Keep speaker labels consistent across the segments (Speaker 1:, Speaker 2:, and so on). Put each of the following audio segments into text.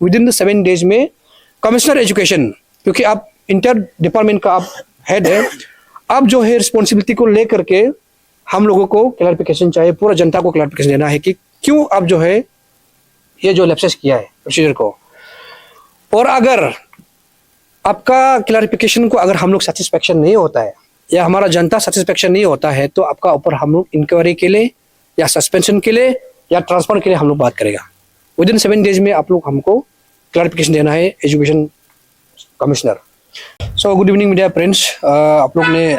Speaker 1: With in the 7 days में commissioner education, क्योंकि आप इंटर डिपार्टमेंट का आप हेड है, आप जो है रिस्पॉन्सिबिलिटी को लेकर के हम लोगों को क्लैरिफिकेशन चाहिए, पूरा जनता को क्लैरिफिकेशन देना है कि क्यों आप जो है ये जो लैप्सेस किया है प्रोसीजर को। और अगर आपका क्लैरिफिकेशन को अगर हम लोग सेटिस्फेक्शन नहीं होता है या हमारा जनता सेटिस्फेक्शन नहीं होता है तो आपका ऊपर हम लोग इंक्वायरी के लिए या सस्पेंशन के लिए या ट्रांसफर के लिए हम लोग बात करेगा। विद इन 7 डेज में आप लोग हमको क्लैरिफिकेशन देना है education commissioner. So good evening media friends, आप लोग ने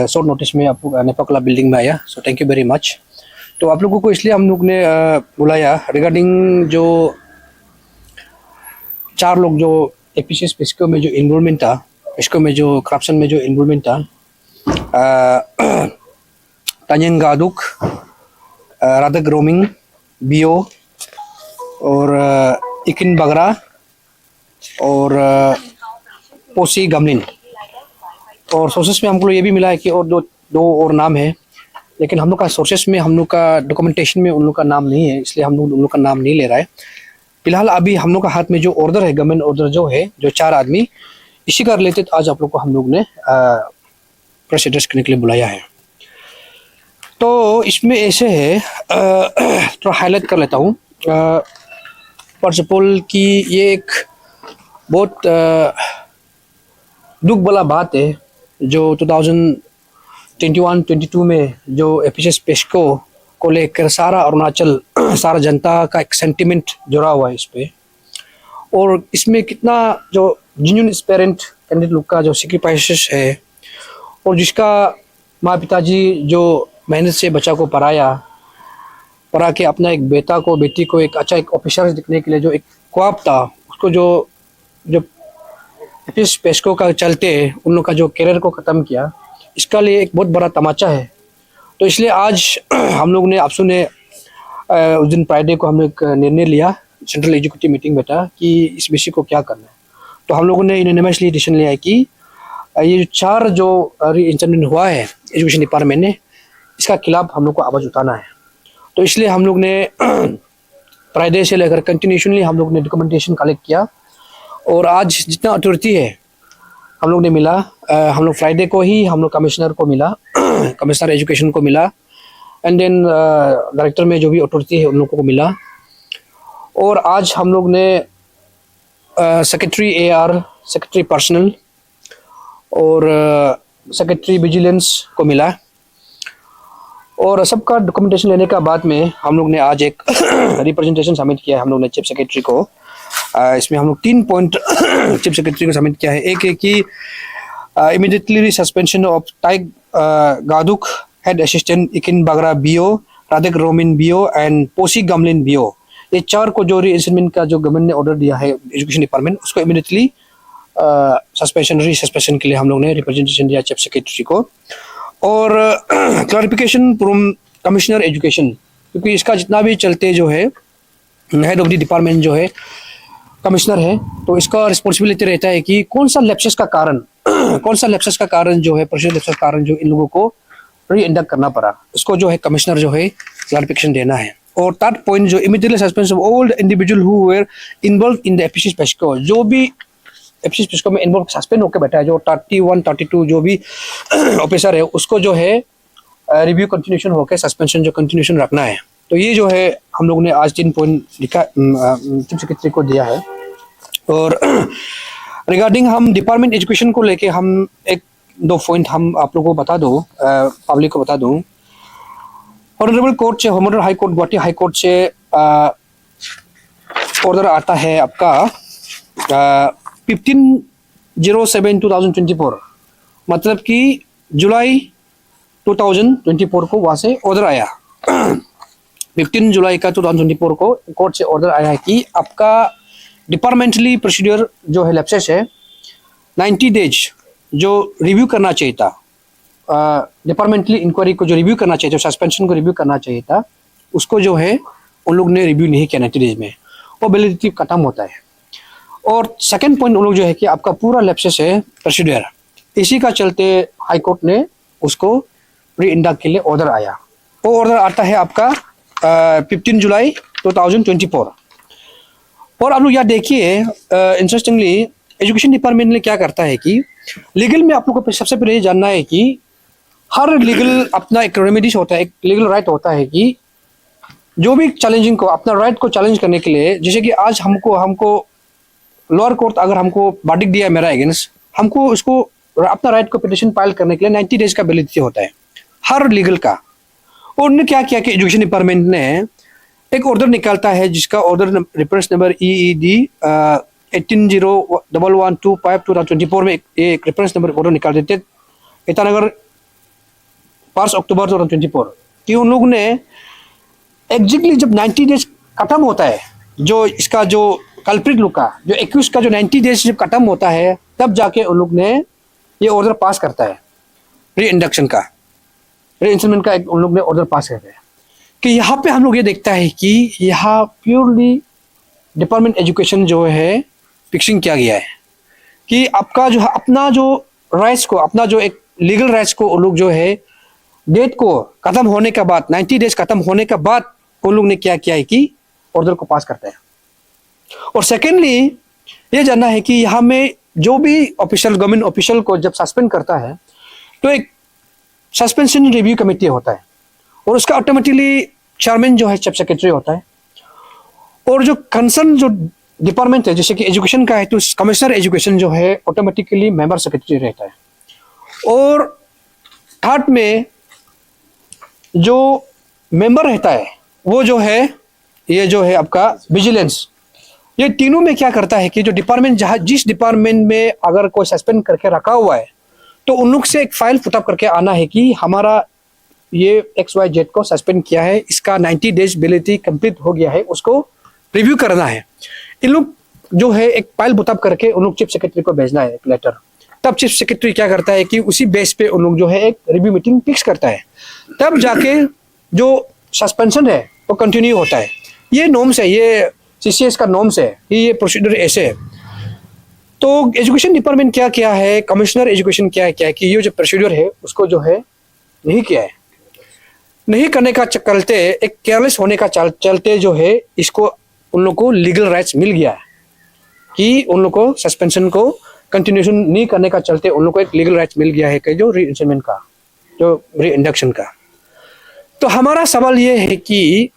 Speaker 1: शॉर्ट नोटिस में आप लोग नेपा क्लब बिल्डिंग में आया, so thank you very much. तो आप लोगों को इसलिए हम लोग ने बुलाया रिगार्डिंग जो 4 लोग जो एपीसीएस पेस्को में जो इन्वॉल्वमेंट था, पेस्को में जो करप्शन में जो इन्वॉल्वमेंट था, तानियंग गादुक, राधक रोमिंग, बियो और इकिन बगरा और पोसी गमलिन। और सोर्सेस में हमको ये भी मिला है कि और दो और नाम है, लेकिन हम लोग का सोर्सेस में हम लोग का डॉक्यूमेंटेशन में उन लोग का नाम नहीं है, इसलिए हम लोग उन लोग का नाम नहीं ले रहा है। फिलहाल अभी हम लोग का हाथ में जो ऑर्डर है, गवर्नमेंट ऑर्डर जो है, जो 4 आदमी, इसी का रिलेटेड आज आप लोग को हम लोग ने प्रेस एड्रेस करने के लिए बुलाया है। तो इसमें ऐसे है, थोड़ा हाईलाइट कर लेता हूँ। फर्स्ट ऑफ ऑल कि ये एक बहुत दुख वाला बात है जो 2021-22 में जो एपीसीएस पेस्को को लेकर सारा अरुणाचल, सारा जनता का एक सेंटिमेंट जुड़ा हुआ है इस पे। और इसमें कितना जो जेन्युइन एस्पिरेंट कैंडिडेट लोग का जो सैक्रिफाइसेस है, और जिसका माँ पिताजी जो मेहनत से बच्चा को पढ़ा के अपना एक बेटा को बेटी को एक अच्छा एक ऑफिसर दिखने के लिए जो एक ख्वाब था, उसको जो एपीसीएस पेस्को का चलते उन लोग का जो करियर को ख़त्म किया, इसका लिए एक बहुत बड़ा तमाचा है। तो इसलिए आज हम लोग ने आपसू ने उस दिन फ्राइडे को हम लोग निर्णय लिया, सेंट्रल एग्जीक्यूटिव मीटिंग बैठा कि इस विषय को क्या करना है। तो हम लोगों ने यूनानिमसली डिसीजन लिया है कि ये 4 जो इंसिडेंट हुआ है एजुकेशन डिपार्टमेंट ने, इसका खिलाफ हम लोग को आवाज़ उठाना है। तो इसलिए हम लोग ने फ्राइडे से लेकर कंटिन्यूशनली हम लोग ने डॉक्यूमेंटेशन कलेक्ट किया, और आज जितना अथॉरिटी है हम लोग ने मिला, हम लोग फ्राइडे को ही हम लोग कमिश्नर को मिला, कमिश्नर एजुकेशन को मिला, एंड देन डायरेक्टर में जो भी अथॉरिटी है उन लोगों को मिला। और आज हम लोग ने सेक्रेटरी AR, सेक्रेटरी पर्सनल और सेक्रेटरी विजिलेंस को मिला। और सबका डॉक्यूमेंटेशन लेने का बाद में हम लोग ने आज एक रिप्रेजेंटेशन सबमिट किया है हम लोग ने चीफ सेक्रेटरी को। इसमें हम लोग 3 पॉइंट चीफ सेक्रेटरी को सबमिट किया है। एक है कि immediately suspension of Taig Gaduk head assistant Ikin Bagra BO, Radhak Romin BO and Posi Gamlin BO। ये 4 को जो रीइंस्टेटमेंट का जो गवर्नमेंट ने ऑर्डर दिया है एजुकेशन डिपार्टमेंट, उसको इमीडिएटली सस्पेंशन के लिए हम लोग ने रिप्रेजेंटेशन दिया चीफ सेक्रेटरी को। और क्लैरिफिकेशन फ्रॉम कमिश्नर एजुकेशन, क्योंकि इसका जितना भी चलते जो है हेड ऑफ द डिपार्टमेंट जो है कमिश्नर है, तो इसका रिस्पॉन्सिबिलिटी रहता है कि कौन सा लैप्सेस का कारण जो है, प्रोसीजर लैप्सेस का कारण जो इन लोगों को री-इंडक्ट करना पड़ा, उसको जो है कमिश्नर जो है क्लैरिफिकेशन देना है। और 3rd पॉइंट जो immediately suspension of all individual who were involved in the APCS पेस्को, जो भी एपीसीएस पेस्को में इन्वॉल्व सस्पेंड होकर बैठा है, जो 31-32 जो भी ऑफिसर है, उसको जो है रिव्यू कंटिन्यूशन होकर सस्पेंशन जो कंटिन्यूशन रखना है। तो ये जो है हम लोग ने आज 3 पॉइंट लिखा चीफ सेक्रेटरी को दिया है। और रिगार्डिंग हम डिपार्टमेंट एजुकेशन को लेके हम 1-2 पॉइंट हम आप लोगों को बता दूं, पब्लिक को बता दूं। ऑनरेबल कोर्ट से, honourable high court, Guwahati high court से ऑर्डर आता है आपका 15/07/2024, मतलब कि जुलाई 2024 को वहाँ से ऑर्डर आया। 15 जुलाई का 2024 को कोर्ट से ऑर्डर आया है कि आपका डिपार्टमेंटली प्रोसीजर जो है लैप्सेस है 90 डेज जो रिव्यू करना चाहिए था, डिपार्टमेंटली इंक्वायरी को जो रिव्यू करना चाहिए था, सस्पेंशन को रिव्यू करना चाहिए था, उसको जो है उन लोग ने रिव्यू नहीं किया 90 डेज में, वो वैलिडिटी खत्म होता है। और सेकंड पॉइंट उन लोग जो है कि आपका पूरा लैप्सेस है प्रोसीजर, इसी का चलते हाई कोर्ट ने उसको री-इंडक्ट के लिए ऑर्डर आया। वो ऑर्डर आता है आपका 15 जुलाई 2024। और आप लोग यहाँ देखिए, इंटरेस्टिंगली एजुकेशन डिपार्टमेंट ने क्या करता है कि लीगल में आप लोगों को सबसे पहले ये जानना है कि हर लीगल अपना एक रेमेडीज होता है, एक लीगल राइट होता है कि जो भी चैलेंजिंग को, अपना राइट को चैलेंज करने के लिए, जैसे कि आज हमको लोअर कोर्ट अगर हमको वर्डिक्ट दिया है मेरा अगेंस्ट, हमको उसको अपना राइट को पिटिशन फाइल करने के लिए 90 डेज का वैलिडिटी होता है हर लीगल का। और उन्होंने क्या किया कि एजुकेशन डिपार्टमेंट ने एक ऑर्डर निकालता है, जिसका ऑर्डर रेफरेंस नंबर EED 180112/2024 में एक रेफरेंस नंबर ऑर्डर निकाल देते ईटानगर 5 अक्टूबर 2024 कि उन लोगों ने एग्जैक्टली जब 90 डेज खत्म होता है, जो इसका जो कल्प्रिट लोग का, जो एक्यूज का जो 90 डेज जब खत्म होता है, तब जाके उन लोग ने ये ऑर्डर पास करता है री इंडक्शन का, री इंस्टॉलमेंट का एक उन लोग ने ऑर्डर पास करते हैं। कि यहाँ पे हम लोग ये देखता है कि यहाँ प्योरली डिपार्टमेंट एजुकेशन जो है फिक्सिंग किया गया है कि आपका जो अपना जो राइट्स को, अपना जो एक लीगल राइट्स को उन लोग जो है डेट को खत्म होने के बाद, 90 डेज खत्म होने के बाद उन लोग ने क्या किया है कि ऑर्डर को पास करते हैं। और सेकेंडली ये जानना है कि यहाँ में जो भी ऑफिशियल, गवर्नमेंट ऑफिशियल को जब सस्पेंड करता है तो एक सस्पेंशन रिव्यू कमेटी होता है और उसका ऑटोमेटिकली चेयरमैन जो है चीफ सेक्रेटरी होता है। और जो कंसर्न जो डिपार्टमेंट है, जैसे कि एजुकेशन का है, तो कमिश्नर एजुकेशन जो है ऑटोमेटिकली मेंबर सेक्रेटरी रहता है। और थर्ड में जो मेंबर रहता है वो जो है, ये जो है आपका विजिलेंस। ये तीनों में क्या करता है कि जो डिपार्टमेंट, जहाँ जिस डिपार्टमेंट में अगर कोई सस्पेंड करके रखा हुआ है तो उन लोग से एक फाइल पुटअप करके आना है कि हमारा ये XYZ को सस्पेंड किया है, इसका 90 डेज वैलिडिटी कंप्लीट हो गया है, उसको रिव्यू करना है। इन लोग जो है एक फाइल पुटअप करके उन लोग चीफ सेक्रेटरी को भेजना है एक लेटर। तब चीफ सेक्रेटरी क्या करता है कि उसी बेस पे उन लोग जो है एक रिव्यू मीटिंग फिक्स करता है, तब जाके जो सस्पेंशन है वो कंटिन्यू होता है। ये नॉर्म्स है, ये CCS का नॉर्म्स है कि ये प्रोसीजर ऐसे है। तो एजुकेशन डिपार्टमेंट क्या किया है, कमिश्नर एजुकेशन क्या है कि ये जो प्रोसीजर है उसको जो है नहीं किया है। नहीं करने का चलते, एक केयरलेस होने का चलते जो है इसको उन लोग को लीगल राइट्स मिल गया है कि उन लोग को सस्पेंशन को कंटिन्यूशन नहीं करने का चलते उन लोग को एक लीगल राइट्स मिल गया है कि जो री इंस्टॉलमेंट का, जो री इंडक्शन का। तो हमारा सवाल ये है कि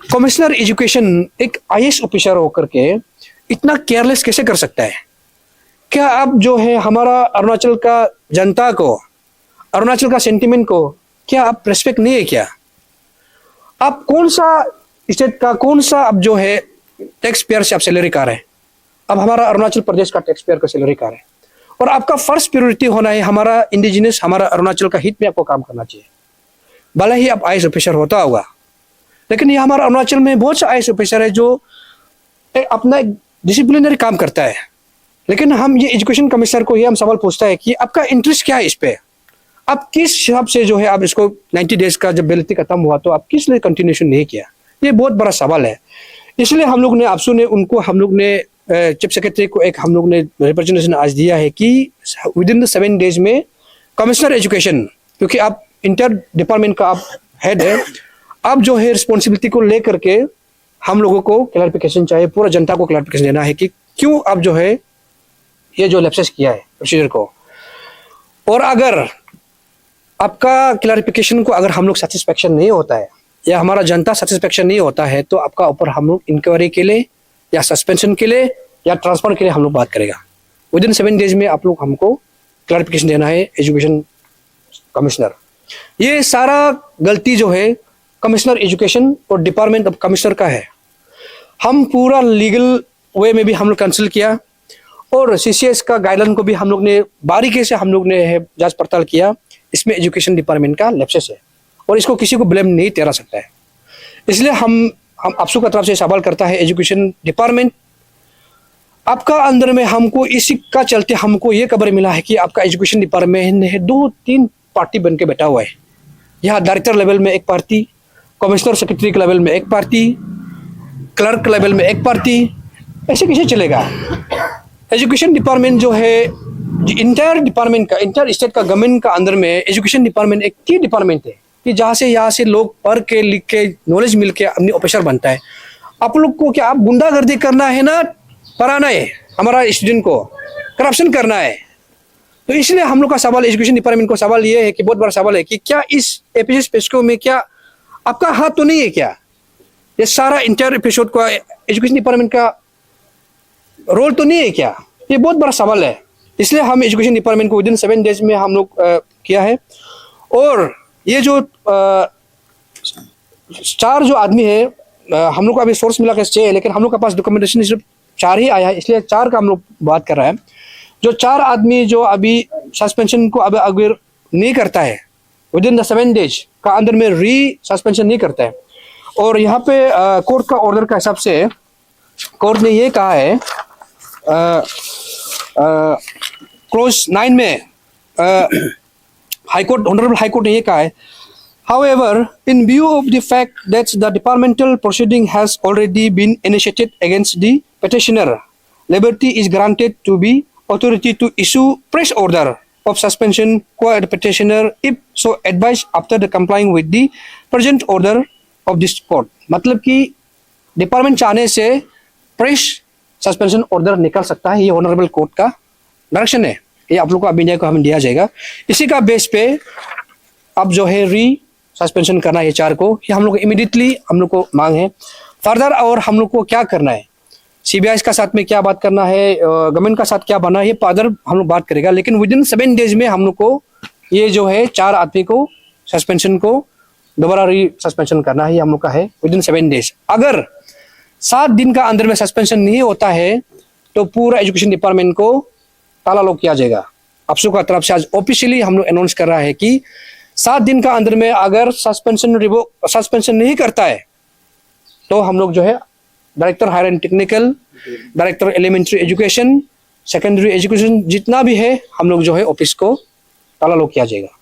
Speaker 1: कमिश्नर एजुकेशन एक IAS ऑफिसर होकर के इतना केयरलेस कैसे कर सकता है? क्या आप जो है हमारा अरुणाचल का जनता को, अरुणाचल का सेंटिमेंट को क्या आप रेस्पेक्ट नहीं है क्या? आप कौन सा स्टेट का, कौन सा अब जो है टैक्स पेयर से आप सैलरी का रहे हैं? अब हमारा अरुणाचल प्रदेश का टैक्स पेयर का सैलरी का है और आपका फर्स्ट प्रायोरिटी होना है हमारा इंडिजिनस, हमारा अरुणाचल का हित में आपको काम करना चाहिए। भले ही आप IAS ऑफिसर होता होगा, लेकिन ये हमारा अरुणाचल में बहुत सा IAS ऑफिसर है जो अपना डिसिप्लिनरी काम करता है। लेकिन हम ये एजुकेशन कमिश्नर को ये हम सवाल पूछता है कि आपका इंटरेस्ट क्या है इस पे? आप किस हिसाब से जो है आप इसको 90 डेज का जब वैलिडिटी खत्म हुआ तो आप किस लिए कंटिन्यूशन नहीं किया? ये बहुत बड़ा सवाल है। इसलिए हम लोग ने आपसू ने उनको, हम लोग ने चीफ सेक्रेटरी को एक हम लोग ने रिप्रेजेंटेशन आज दिया है कि विद इन द 7 डेज में कमिश्नर एजुकेशन, क्योंकि आप इंटर डिपार्टमेंट का आप हेड है, आप जो है रिस्पॉन्सिबिलिटी को लेकर के हम लोगों को क्लैरिफिकेशन चाहिए, पूरा जनता को क्लैरिफिकेशन देना है कि क्यों आप जो है ये जो लैप्सेस किया है प्रोसीजर को। और अगर आपका क्लैरिफिकेशन को अगर हम लोग सेटिस्फेक्शन नहीं होता है या हमारा जनता सेटिस्फेक्शन नहीं होता है तो आपका ऊपर हम लोग इंक्वायरी के लिए या सस्पेंशन के लिए या ट्रांसफर के लिए हम लोग बात करेगा। विद इन 7 डेज में आप लोग हमको क्लैरिफिकेशन देना है एजुकेशन कमिश्नर। ये सारा गलती जो है कमिश्नर एजुकेशन और डिपार्टमेंट ऑफ कमिश्नर का है। हम पूरा लीगल वे में भी हम लोग कंसल्ट किया और CCS का गाइडलाइन को भी हम लोग ने बारीकी से हम लोग ने जांच पड़ताल किया। इसमें एजुकेशन डिपार्टमेंट का लैप्सेस है और इसको किसी को ब्लेम नहीं ठहरा सकता है। इसलिए हम आपसू का तरफ से सवाल करता है एजुकेशन डिपार्टमेंट, आपका अंदर में हमको इसी का चलते हमको ये खबर मिला है कि आपका एजुकेशन डिपार्टमेंट है 2-3 पार्टी बन के बैठा हुआ है। यहाँ डायरेक्टर लेवल में एक पार्टी, कमिश्नर सेक्रेटरी के लेवल में एक पार्टी, क्लर्क लेवल में एक पार्टी, ऐसे कैसे चलेगा? एजुकेशन डिपार्टमेंट जो है इंटायर डिपार्टमेंट का, इंटायर स्टेट का गवर्नमेंट का अंदर में एजुकेशन डिपार्टमेंट एक की डिपार्टमेंट है कि जहाँ से यहाँ से लोग पढ़ के लिख के नॉलेज मिल के अपनी ऑफिसर बनता है। आप लोग को क्या आप गुंडागर्दी करना है ना पढ़ाना है हमारा स्टूडेंट को, करप्शन करना है। तो इसलिए हम लोग का सवाल एजुकेशन डिपार्टमेंट को सवाल ये है कि बहुत बड़ा सवाल है कि क्या इस एपीएस पेस्को में क्या आपका हाथ तो नहीं है क्या? ये सारा इंटायर एपिसोड का एजुकेशन डिपार्टमेंट का रोल तो नहीं है क्या? ये बहुत बड़ा सवाल है। इसलिए हम एजुकेशन डिपार्टमेंट को विदिन 7 डेज में हम लोग किया है। और ये जो 4 जो आदमी है, हम लोग को अभी सोर्स मिला के 6 है, लेकिन हम लोग के पास डॉक्यूमेंटेशन सिर्फ 4 ही आया है, इसलिए 4 का हम लोग बात कर रहा है। जो 4 आदमी जो अभी सस्पेंशन को अब अगर नहीं करता है विदिन द 7 डेज का अंदर में री सस्पेंशन नहीं करता है। और यहाँ पे कोर्ट का ऑर्डर का हिसाब से कोर्ट ने ये कहा है क्लोज 9 में हाईकोर्ट ऑनरेबल हाईकोर्ट ने ये कहा है, however in view of the fact that the departmental proceeding has already been initiated against the petitioner, liberty is granted to be authority to issue fresh order of suspension qua the petitioner if so advised after the complying with the present order of this court। मतलब कि department चाहने से fresh suspension order निकल सकता है। ये honourable court का direction है, ये आप लोग को अभी को हमें दिया जाएगा। इसी का बेस पे अब जो है री सस्पेंशन करना है 4 को, ये हम लोग इमीडिएटली हम लोग को मांग है। फर्दर और हम लोग को क्या करना है, सीबीआई का साथ में क्या बात करना है, गवर्नमेंट का साथ क्या बनना है, ये फर्दर हम लोग बात करेगा। लेकिन विदिन 7 डेज में हम लोग को ये जो है 4 आदमी को सस्पेंशन को दोबारा री सस्पेंशन करना है, ये हम लोग का है विदिन 7 डेज। अगर 7 दिन का अंदर में सस्पेंशन नहीं होता है तो पूरा एजुकेशन डिपार्टमेंट को ताला लॉक किया जाएगा। अफसू का तरफ से आज ऑफिशियली हम लोग अनाउंस कर रहा है कि 7 दिन का अंदर में अगर सस्पेंशन नहीं करता है तो हम लोग जो है director higher and technical, director elementary education, secondary education जितना भी है हम लोग जो है ऑफिस को ताला लॉक किया जाएगा।